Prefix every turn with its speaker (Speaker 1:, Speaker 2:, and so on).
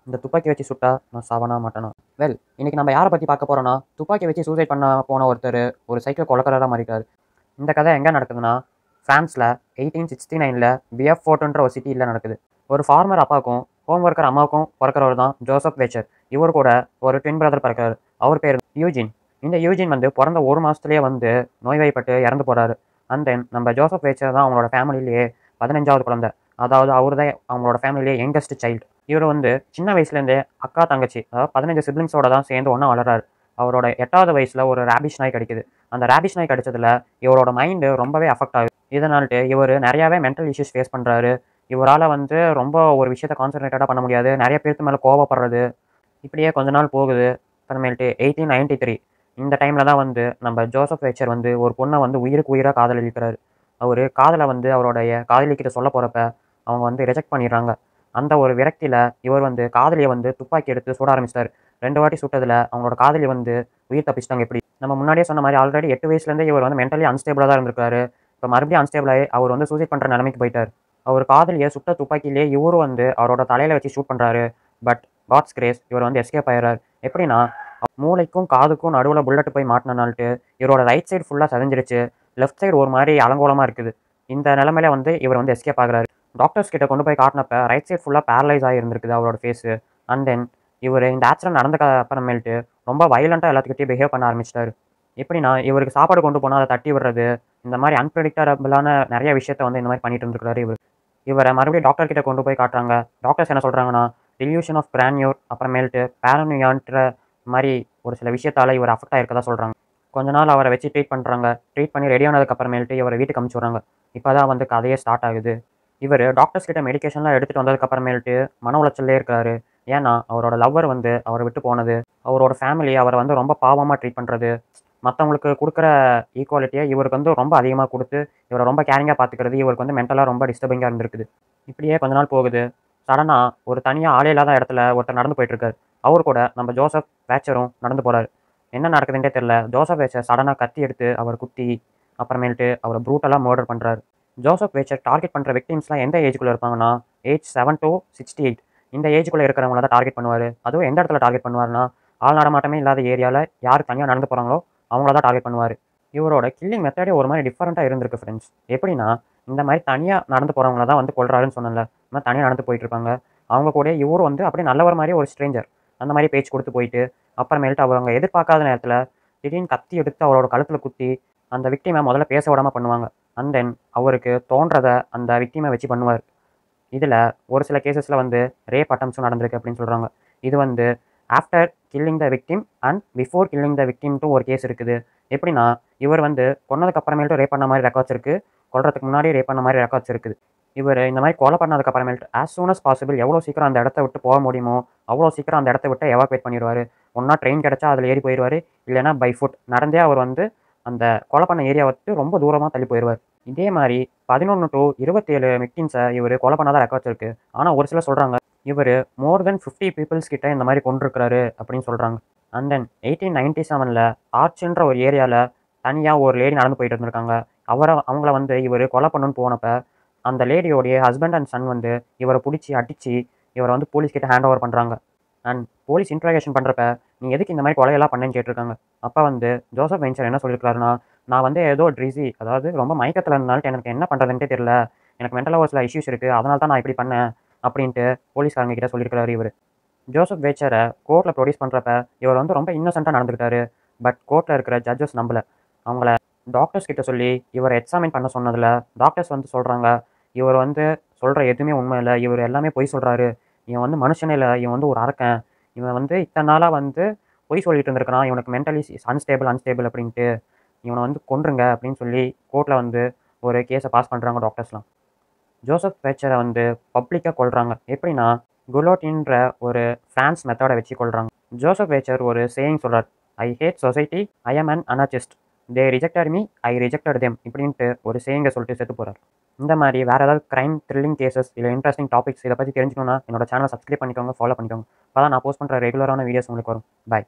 Speaker 1: இந்த துப்பாக்கி வச்சு சுட்டா நான் சாவனா மாட்டேனா? வெல், இன்னைக்கு நம்ம யாரை பற்றி பார்க்க போறோம்னா, துப்பாக்கி வச்சு சூசைட் பண்ண போன ஒருத்தர் ஒரு சைக்கிள் கொலைக்காரராக மாறிட்டார். இந்த கதை எங்கே நடக்குதுன்னா, ஃப்ரான்ஸில் 1869ல் பியஃபோர்ட்ன்ற ஒரு சிட்டியில் நடக்குது. ஒரு ஃபார்மர் அப்பாவுக்கும் ஹோம் ஒர்க்கர் அம்மாவுக்கும் பிறக்கிறவர் தான் ஜோசப் வேச்சர். இவர் கூட ஒரு ட்வின் பிரதர் பிறக்கிறார். அவர் பேர் யூஜின். இந்த யூஜின் வந்து பிறந்த ஒரு மாதத்துலேயே வந்து நோய்வாய்ப்பட்டு இறந்து போகிறாரு. அண்ட் தென் நம்ம ஜோசப் வேச்சர் தான் அவங்களோட ஃபேமிலியிலேயே 15வது குழந்தை. அதாவது அவர் தான் அவங்களோட ஃபேமிலியிலே யங்கஸ்ட் சைல்டு. இவர் வந்து சின்ன வயசுலேருந்தே அக்கா தங்கச்சி, அதாவது 15 சிப்ளிங்ஸோட தான் சேர்ந்து ஒன்றா வளர்றாரு. அவரோட 8வது வயசில் ஒரு ரேபிஷ் நாய் கிடைக்குது. அந்த ரேபிஷ் நாய் கிடைச்சதுல இவரோட மைண்டு ரொம்பவே அஃபெக்ட் ஆகுது. இதனால்ட்டு இவர் நிறையாவே மென்டல் இஷ்யூஸ் ஃபேஸ் பண்ணுறாரு. இவரால் வந்து ரொம்ப ஒரு விஷயத்தை கான்சன்ட்ரேட்டடாக பண்ண முடியாது. நிறைய பேருக்கு மேலே கோவப்படுறது. இப்படியே கொஞ்ச நாள் போகுது. அப்புறமேல்ட்டு 1893 இந்த டைமில் தான் வந்து நம்ம ஜோசப் வேச்சர் வந்து ஒரு பொண்ணை வந்து உயிருக்கு உயிராக காதலிக்கிறாரு. அவர் காதலை வந்து அவருடைய காதலிக்கிட்ட சொல்ல போகிறப்ப அவங்க வந்து ரிஜெக்ட் பண்ணிடுறாங்க. அந்த ஒரு விரக்தியில் இவர் வந்து காதலியை வந்து துப்பாக்கி எடுத்து சுட ஆரம்பிச்சிட்டார். 2 வாட்டி சுட்டதில் அவங்களோட காதலி வந்து உயிர் தப்பிச்சிட்டாங்க. எப்படி நம்ம முன்னாடியே சொன்ன மாதிரி ஆல்ரெடி 8 வயசுலேருந்தே இவர் வந்து மென்டலி அன்ஸ்டேபிளாக தான் இருந்திருக்காரு. இப்போ மறுபடியும் அன்ஸ்டேபிளாகி அவர் வந்து சூசைட் பண்ணுற நிலைமைக்கு போயிட்டார். அவர் காதலியை சுட்ட துப்பாக்கியிலே இவரும் வந்து அவரோட தலையில் வச்சு ஷூட் பண்ணுறாரு. பட் காட்ஸ் கிரேஸ் இவர் வந்து எஸ்கேப் ஆயிடுறார். எப்படின்னா, மூளைக்கும் காதுக்கும் நடுவில் புல்லட் போய் மாட்டினால்ட்டு இவரோட ரைட் சைடு ஃபுல்லாக செதஞ்சிருச்சு. லெஃப்ட் சைடு ஒரு மாதிரி அலங்கோலமாக இருக்குது. இந்த நிலைமையில வந்து இவர் வந்து எஸ்கேப் ஆகுறாரு. டாக்டர்ஸ் கிட்ட கொண்டு போய் காட்டினப்ப ரைட் சைடு ஃபுல்லாக பேரலைஸ் ஆகிருந்திருக்குது அவரோட ஃபேஸு. அண்ட் தென் இவர் இந்த ஆக்சிடென்ட் நடந்த அப்புறமேல்ட்டு ரொம்ப வைலண்ட்டாக எல்லாத்துக்கிட்டையும் பிஹேவ் பண்ண ஆரம்பிச்சிட்டாரு. எப்படின்னா, இவருக்கு சாப்பாடு கொண்டு போனால் அதை தட்டி விடுறது, இந்த மாதிரி அன்பிரடிக்டபிளான நிறைய விஷயத்த வந்து இந்த மாதிரி பண்ணிட்டு இருந்திருக்காரு இவர். இவரை மறுபடியும் டாக்டர் கிட்ட கொண்டு போய் காட்டுறாங்க. டாக்டர்ஸ் என்ன சொல்கிறாங்கன்னா, டில்யூஷன் ஆஃப் கிரான்யூர் அப்புறமேல்ட்டு பேரனியான்ற மாதிரி ஒரு சில விஷயத்தால் இவர் அஃபெக்ட் ஆகிருக்கதா சொல்கிறாங்க. கொஞ்ச நாள் அவரை வச்சு ட்ரீட் பண்ணுறாங்க. ட்ரீட் பண்ணி ரெடி ஆனதுக்கு அப்புறமேல்ட்டு இவரை வீட்டுக்கு அனுப்பிச்சி விட்றாங்க. இப்போ தான் வந்து கதையே ஸ்டார்ட் ஆகுது. இவர் டாக்டர்ஸ் கிட்ட மெடிக்கேஷன்லாம் எடுத்துகிட்டு வந்ததுக்கு அப்புறமேல்ட்டு மன உளைச்சல்லே இருக்கிறாரு. ஏன்னா அவரோட லவ்வர் வந்து அவரை விட்டு போனது, அவரோட ஃபேமிலி அவரை வந்து ரொம்ப பாவமாக ட்ரீட் பண்ணுறது, மற்றவங்களுக்கு கொடுக்குற ஈக்குவாலிட்டியை இவருக்கு வந்து ரொம்ப அதிகமாக கொடுத்து இவரை ரொம்ப கேரிங்காக பார்த்துக்கிறது இவருக்கு வந்து மென்டலாக ரொம்ப டிஸ்டர்பிங்காக இருந்திருக்குது. இப்படியே கொஞ்ச நாள் போகுது. சடனாக ஒரு தனியாக ஆளே இல்லாத இடத்துல ஒருத்தர் நடந்து போயிட்டுருக்காரு. அவர் கூட நம்ம ஜோசப் வேச்சரும் நடந்து போகிறாரு. என்ன நடக்குதுன்றே தெரில. ஜோசப் வேச்சர் சடனாக கத்தி எடுத்து அவர் குத்தி அப்புறமேல்ட்டு அவரை ப்ரூட்டலாக மர்டர் பண்ணுறாரு. ஜோசப் வேச்சர் டார்கெட் பண்ணுற விக்டிம்ஸ்லாம் எந்த ஏஜுக்குள்ளே இருப்பாங்கன்னா, ஏஜ் 7 to 68 இந்த ஏஜுக்குள்ளே இருக்கிறவங்கள தான் டார்கெட் பண்ணுவார். அதுவும் எந்த இடத்துல டார்கெட் பண்ணுவார்னா, ஆள் நடமாட்டமே இல்லாத ஏரியாவில் யார் தனியாக நடந்து போகிறாங்களோ அவங்கள தான் டார்கெட் பண்ணுவார். இவரோட கில்லிங் மெத்தடே ஒரு மாதிரி டிஃப்ரெண்ட்டாக இருந்திருக்கு ஃப்ரெண்ட்ஸ். எப்படின்னா, இந்த மாதிரி தனியாக நடந்து போகிறவங்கள தான் வந்து கொல்றாருன்னு சொன்னல. இந்த மாதிரி தனியாக நடந்து போயிட்டு இருப்பாங்க. அவங்க கூட இவரும் வந்து அப்படியே நல்லவர் மாதிரியே ஒரு ஸ்ட்ரேஞ்சர் அந்த மாதிரி பேச்சு கொடுத்து போயிட்டு, அப்புறமேல்ட்டு அவங்க எதிர்பார்க்காத நேரத்தில் திடீர்னு கத்தி எடுத்து அவரோட கழுத்தில் குத்தி அந்த விக்டிமை முதல்ல பேச விடாமல் பண்ணுவாங்க. அண்ட் தென் அவருக்கு தோன்றதை அந்த விக்டிமை வச்சு பண்ணுவார். இதில் ஒரு சில கேசஸில் வந்து ரேப் அட்டம்ஸும் நடந்திருக்கு அப்படின்னு சொல்கிறாங்க. இது வந்து after killing the victim and before killing the விக்டிம்ட்டும் ஒரு கேஸ் இருக்குது. எப்படின்னா, இவர் வந்து கொன்னதுக்கு அப்புறமேல்ட்டு ரேப் பண்ண மாதிரி ரெக்கார்ட்ஸ் இருக்குது, கொல்றதுக்கு முன்னாடி ரேப் பண்ண மாதிரி ரெக்கார்ட்ஸ் இருக்குது. இவர் இந்த மாதிரி கொலை பண்ணதுக்கு அப்புறமேல்ட்டு ஆஸ் சூன் அஸ் பாசிபிள் எவ்வளோ சீக்கிரம் அந்த இடத்த விட்டு போக முடியுமோ அவ்வளோ சீக்கிரம் அந்த இடத்த விட்டு எவாக்குவேட் பண்ணிடுவார். ஒன்றா ட்ரெயின் கிடச்சா அதில் ஏறி போயிடுவார், இல்லைனா பை ஃபுட் நடந்தே அவர் வந்து அந்த கொலை பண்ண ஏரியா விட்டு ரொம்ப தூரமாக தள்ளி போயிடுவார். இதே மாதிரி 11 to 27 விக்டிம்ஸை இவர் கொலை பண்ணாதான் ரெக்கார்ட்ஸ் இருக்குது. ஆனால் ஒரு சிலர் சொல்கிறாங்க இவர் மோர் தென் 50 பீப்புள்ஸ் கிட்ட இந்த மாதிரி கொண்டிருக்கிறாரு அப்படின்னு சொல்கிறாங்க. அண்ட் தென் 1897ல் ஆர்ச்சுன்ற ஒரு ஏரியாவில் தனியாக ஒரு லேடி நடந்து போயிட்டு இருந்திருக்காங்க. அவங்கள வந்து இவர் கொலை பண்ணணும்னு போனப்ப அந்த லேடியோடைய ஹஸ்பண்ட் அண்ட் சன் வந்து இவரை பிடிச்சி அடித்து இவரை வந்து போலீஸ் கிட்ட ஹேண்ட் ஓவர் பண்ணுறாங்க. அண்ட் போலீஸ் இன்ட்ராகேஷன் பண்ணுறப்ப நீ எதுக்கு இந்த மாதிரி கொலையெல்லாம் பண்ணேன்னு கேட்டிருக்காங்க. அப்போ வந்து ஜோசப் வெஞ்சர் என்ன சொல்லியிருக்காருன்னா, நான் வந்து ஏதோ ட்ரிஸி, அதாவது ரொம்ப மயக்கத்தில் இருந்தாலும் எனக்கு என்ன பண்ணுறதுன்ட்டே தெரியல, எனக்கு மென்டலாக ஒரு சில இஷ்யூஸ் இருக்குது, அதனால தான் நான் இப்படி பண்ணேன் அப்படின்ட்டு போலீஸ்காரங்க கிட்ட சொல்லியிருக்காரு இவர். ஜோசப் வேச்சரை கோர்ட்டில் ப்ரொடியூஸ் பண்ணுறப்ப இவர் வந்து ரொம்ப இன்னசென்ட்டாக நடந்துக்கிட்டாரு. பட் கோர்ட்டில் இருக்கிற ஜட்ஜஸ் நம்பல. அவங்கள டாக்டர்ஸ் கிட்ட சொல்லி இவரை எக்ஸாமின் பண்ண சொன்னதில் டாக்டர்ஸ் வந்து சொல்கிறாங்க, இவர் வந்து சொல்கிற எதுவுமே உண்மை இல்லை, இவர் எல்லாமே பொய் சொல்கிறாரு, இவன் வந்து மனுஷனே இல்லை, இவன் வந்து ஒரு அரக்கன், இவன் வந்து இத்தனை நாளாக வந்து பொய் சொல்லிட்டு இருந்திருக்கிறான், இவனுக்கு மென்டலி அன்ஸ்டேபிள் அப்படின்ட்டு இவனை வந்து கொன்றுங்க அப்படின்னு சொல்லி கோர்ட்டில் வந்து ஒரு கேஸை பாஸ் பண்ணுறாங்க டாக்டர்ஸ்லாம். ஜோசப் வேச்சரை வந்து பப்ளிக்காக கொல்றாங்க. எப்படின்னா, குலோட்டின்ற ஒரு ஃப்ரான்ஸ் மெத்தடை வச்சு கொல்றாங்க. ஜோசப் வேச்சர் ஒரு சேயிங் சொல்கிறார், I hate society, I am an anarchist, they rejected me, I rejected them இப்படின்ட்டு ஒரு சேயிங்கை சொல்லிட்டு செத்து போகிறார். இந்த மாதிரி வேறு ஏதாவது க்ரைம் த்ரில்லிங் கேசஸ் இல்லை இன்ட்ரெஸ்டிங் டாபிக்ஸ் இதை பற்றி தெரிஞ்சுக்கணுன்னா என்னோட சேனலை சப்ஸ்கிரைப் பண்ணிக்கோங்க, ஃபாலோ பண்ணிக்கோங்க. அப்போ தான் நான் போஸ்ட் பண்ணுற ரெகுலரான வீடியோஸ் உங்களுக்கு வரும். பாய்.